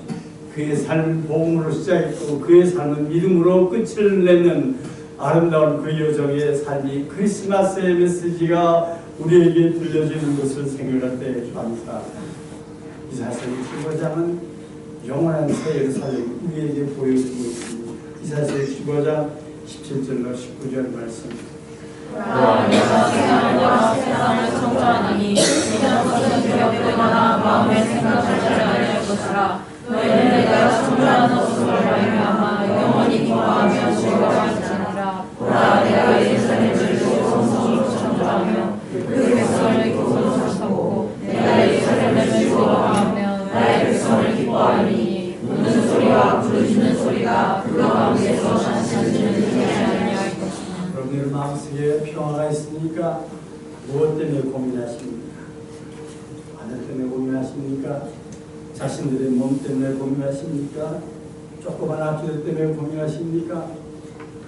[SPEAKER 1] 그의 삶은 복음으로 시작했고 그의 삶은 믿음으로 끝을 맺는 아름다운 그 여정의 삶이 크리스마스의 메시지가 우리에게 들려지는 것을 생각할 때 감사합니다. 이사야서 65장은 영원한 새 예루살렘을 우리에게 보여주고 있습니다. 이사야서 65장 17절로 19절 말씀.
[SPEAKER 3] 내가 세상을 창조하니 이전 것은 기억되거나 마음에 생각하지 아니할 것이라. 너희는 내가 창조하는 것을 말미암아 영원히 기뻐하며 즐거워하리라. 보라, 내가 예루살렘을 성성으로 창조하며 그 백성을 기쁨으로 사랑하고 내가 예루살렘을 즐거워하며 나의 백성을 기뻐하리니 우는 소리와 부르짖는 소리가 그 가운데서 잔치는 일이 아니할 것이다.
[SPEAKER 1] 여러분들 마음속에 평화가 있습니까? 무엇 때문에 고민하십니까? 아들 때문에 고민하십니까? 자신들의 몸 때문에 고민하십니까? 조그만 아기들 때문에 고민하십니까?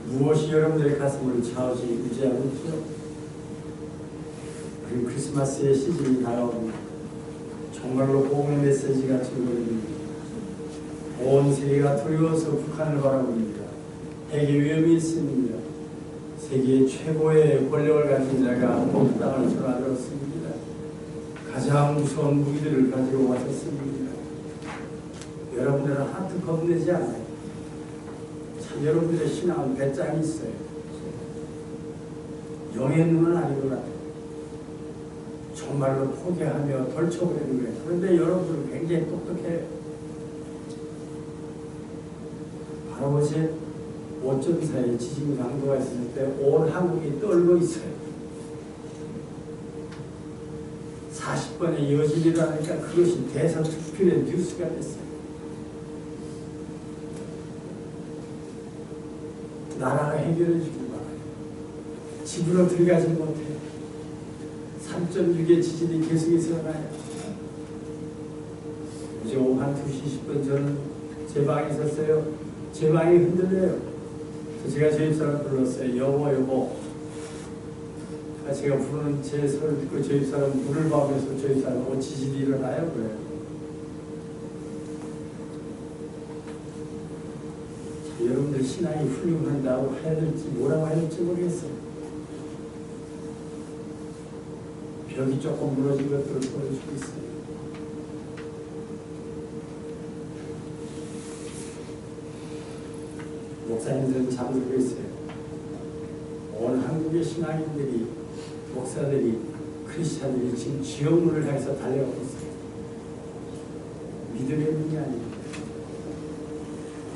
[SPEAKER 1] 무엇이 여러분들의 가슴을 좌우지우지하고 있죠? 그리고 크리스마스의 시즌이 다가옵니다. 정말로 복음의 메시지가 증거됩니다. 온 세계가 두려워서 북한을 바라봅니다. 핵의 위험이 있습니다. 세계 최고의 권력을 가진 자가 본 땅을 드나들었습니다. 가장 무서운 무기들을 가지고 왔었습니다. 여러분들은 하트 겁내지 않아요. 참 여러분들의 신앙은 배짱이 있어요. 영의 눈은 아니구나. 정말로 포기하며 덜쳐버리는 거예요. 그런데 여러분은 굉장히 똑똑해요. 바로 어제 5.4의 지진 강도가 있을 때 온 한국이 떨고 있어요. 40번의 여진이라니까 그것이 대서특필의 뉴스가 됐어요. 나라가 해결해 주길 바라요. 집으로 들어가지 못해요. 3.6의 지진이 계속해서 일어나요. 이제 오후 한 2시 10분 저는 제 방에 있었어요. 제 방이 흔들려요. 제가 저희 사람 불렀어요. 여보. 제가 부르는 제 소리를 듣고 저희 사람 물을 봐면서 저희 사람 지진이 일어나요. 그래요. 여러분들 신앙이 훌륭한다고 해야 될지 뭐라고 해야 될지 모르겠어요. 벽이 조금 무너진 것들을 보여주고 있어요. 목사님들은 잠들고 있어요. 온 한국의 신앙인들이, 목사들이, 크리스찬들이 지금 지옥문을 향해서 달려가고 있어요. 믿음의 문이 아닙니다.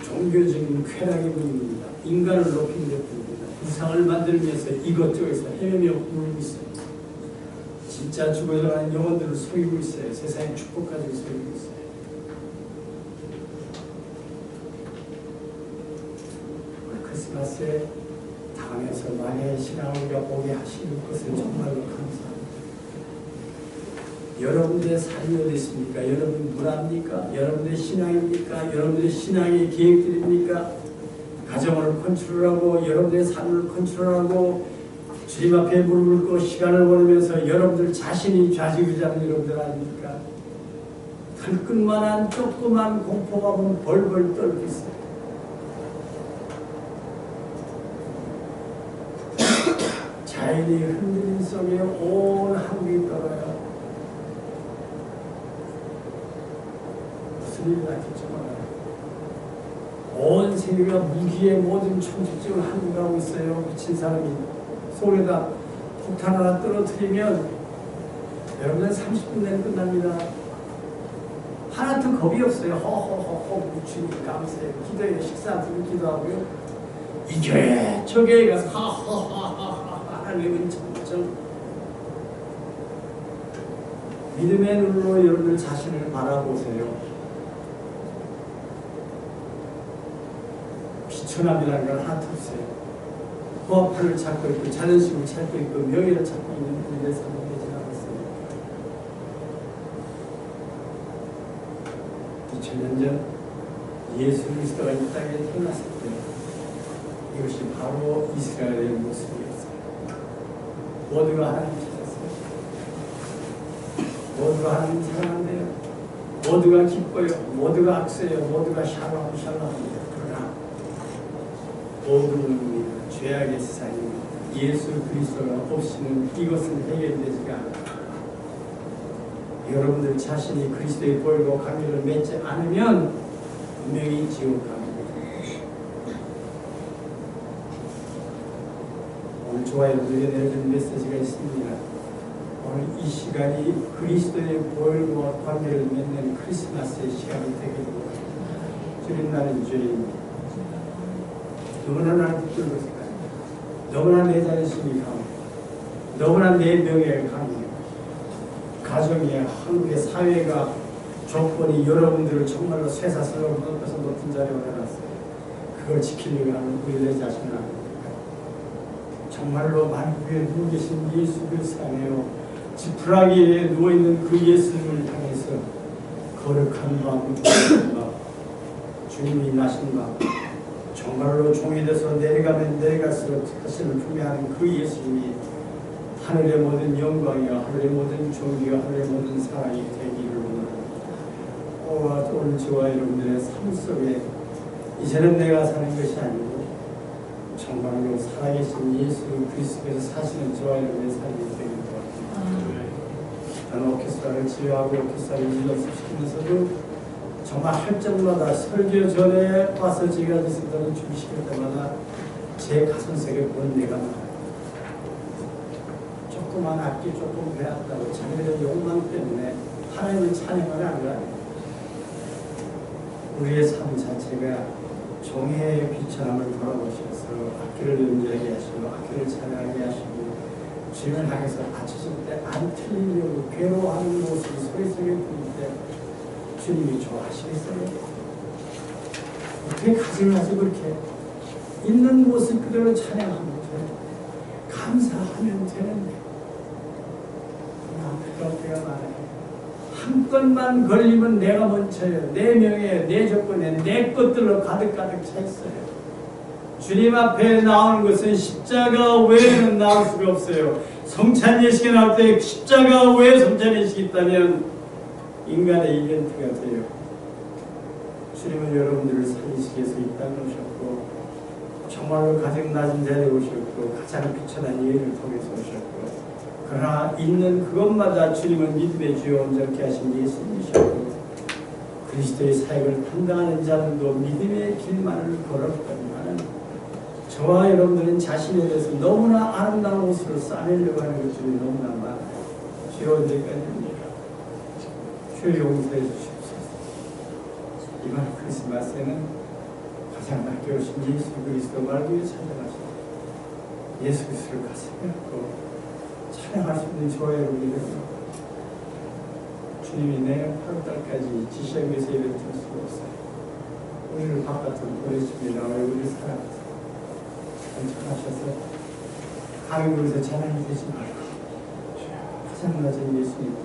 [SPEAKER 1] 종교적인 쾌락의 문입니다. 인간을 높이는 것뿐입니다. 우상을 만들면서 이것저것에서 헤매며 울고 있어요. 진짜 죽어가는 영혼들을 속이고 있어요. 세상의 축복 가지고 속이고 있어요. 크리스마스에 당에서 만약에 신앙을 우리가 보게 하시는 것을 정말로 감사합니다. 여러분들의 삶이 어디 있습니까? 여러분 불합니까? 여러분들의 신앙입니까? 여러분들의 신앙의 계획들입니까? 가정을 컨트롤하고 여러분들의 삶을 컨트롤하고 주님 앞에 무릎을 꿇고 시간을 보내면서 여러분들 자신이 좌지우지하는 여러분들 아닙니까? 들끝만한 조그만 공포가 보면 벌벌 떨고 있어요. 자연이 흔들림 속에 온 한국이 떨어요. 무슨 일이 났겠죠? 온 세계가 무기의 모든 총집중을 한국에 하고 있어요. 미친 사람이 속에다 폭탄 하나 떨어뜨리면 여러분들 30분 내에 끝납니다. 하나도 겁이 없어요. 허허허허 묵추니 감사해요. 기도해요. 식사 앞으로 기도하고요. 이 교회 저 교회 가서 하하하하하 하나님은 점점 믿음의 눈으로 여러분들 자신을 바라보세요. 비천함이라는 건 하나도 없어요. 부합을 찾고 있고 자존심을 찾고 있고 명예를 찾고 있는 우리의 삶이 되지 않았습니다. 2000년 전 예수 그리스도가 이 땅에 태어났을 때 이것이 바로 이스라엘의 모습이었어요. 모두가 하나님 찾았어요. 모두가 하나님 사랑한대요. 모두가 기뻐요. 모두가 악수해요. 모두가 샬롬합니다. 그러나 모두는 죄악의 세상이 예수 그리스도가 없이는 이것은 해결되지가 않아요. 여러분들 자신이 그리스도의 보혈과 관계를 맺지 않으면 분명히 지옥 갑니다. 오늘 좋아요들에게 내려준 메시지가 있습니다. 오늘 이 시간이 그리스도의 보혈과 관계를 맺는 크리스마스의 시간이 되기를 주님 나는 죄인입니다. 너무나 나를 붙들고 있을까요? 너무나 내 자존심이 강해요. 너무나 내 명예가 강해요. 가정이 한국의 사회가 조건이 여러분들을 정말로 쇠사슬로 묶어서 높은 자리에 올려놨어요. 그걸 지키려고 하는 우리의 자신을 압니다. 정말로 만국에 누워 계신 예수 그리스도 안에요. 지푸라기에 누워있는 그 예수님을 향해서 거룩한 마음, 주님이 나신 마음, 정말로 종이 돼서 내려가면 내려갈수록 자신을 품해하는 그 예수님이 하늘의 모든 영광이와 하늘의 모든 존귀와 하늘의 모든 사랑이 되기를 원합니다. 오늘 저와 여러분들의 삶 속에 이제는 내가 사는 것이 아니고 정말로 살아계신 예수 그리스도께서 사시는 저와 여러분의 삶이 되기를 원합니다. 저는 오케스트라를 지휘하고 오케스트라를 연습시키면서도 정말 할 적마다 설교 전에 와서 제가 리스트를 준비시킬 때마다 제 가슴속에 그런 내가 나와요. 조그만 악기 조금 배웠다고 자기들의 욕망 때문에 하나님을 찬양을 안 해요. 우리의 삶 자체가 종의 비천함을 돌아보셔서 악기를 연주하게 하시고 악기를 찬양하게 하시고 주님을 향해서 받치실 때 안 틀리려고 괴로워하는 모습이 소리 속에 들릴 때 주님이 좋아하시겠어요? 어떻게 가정하시고 그렇게 있는 모습 그대로 찬양하면 돼요. 감사하면 되는데 그럴 때가 많아요. 한 건만 걸리면 내가 먼저요. 내 명예, 내 조건에 내 것들로 가득 차 있어요. 주님 앞에 나오는 것은 십자가 외에는 나올 수가 없어요. 성찬 예식에 나올 때 십자가 외에 성찬 예식이 있다면 인간의 이벤트가 돼요. 주님은 여러분들을 살리시기 위해서 이 땅에 오셨고 정말로 가장 낮은 자리에 오셨고 가장 비천한 예를 통해서 오셨고 그러나 있는 그것마다 주님은 믿음의 주요 온전케 하신 예수님이셨고 그리스도의 사역을 감당하는 자들도 믿음의 길만을 걸었건만은 저와 여러분들은 자신에 대해서 너무나 아름다운 옷으로 싸매려고 하는 것들이 너무나 많아요. 주여 언제까지입니까? 주여 용서해 주시옵소서. 이번 크리스마스에는 가장 낮게 오신 예수 그리스도 말고 찾아가시고 예수 그리스도를 가슴에 안고 찬양할 수 있는 저와 여러분이 되고 주님이 내년 8월달까지 지시하면서 예배를 드릴 수가 없어요. 우리를 바깥으로 보내십니다. 우리를 사랑하세요. 전하셔서 가격으로서 찬양이 되지 말고 가장 낮은 예수님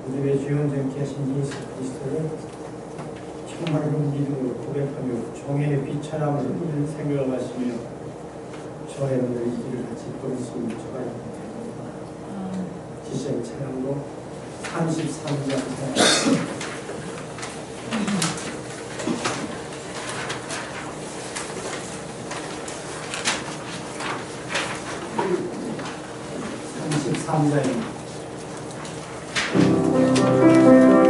[SPEAKER 1] 우리의 주연정케 하신 예수 그리스도를 정말로 믿음으로 고백하며 종의 비천함을 우리를 생각하시며 저의 여러분들 이 길을 같이 걸을 수 있는 저와 여러분들 지시의 찬양으로 33장 33장입니다.
[SPEAKER 3] Yeah.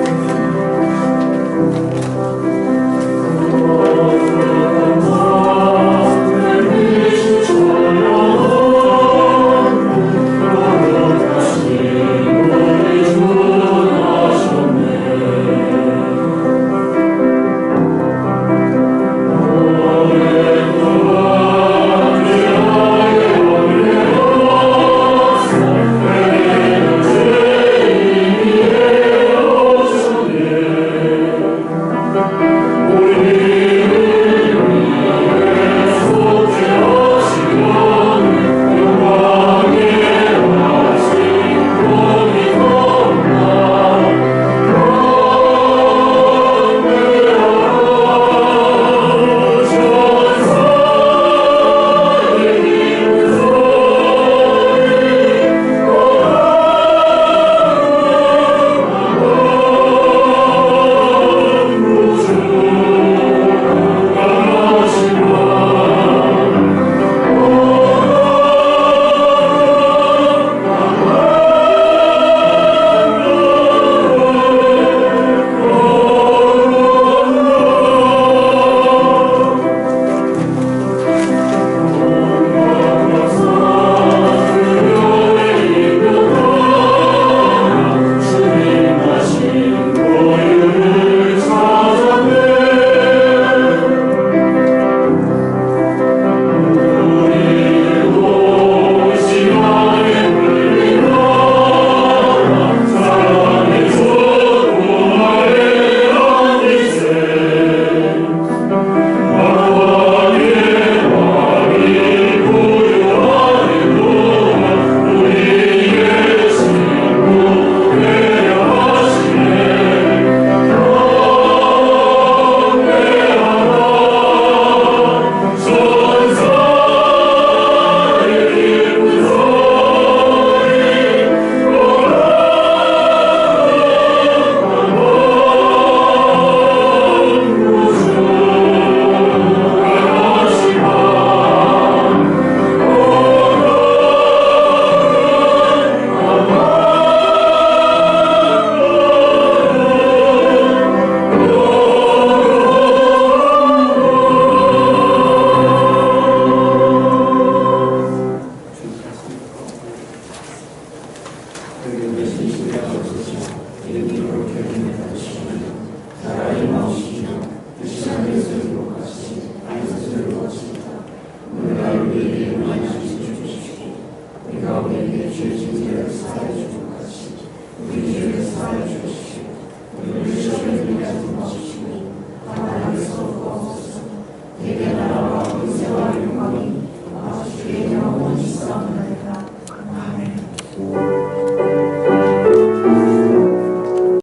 [SPEAKER 2] 거룩해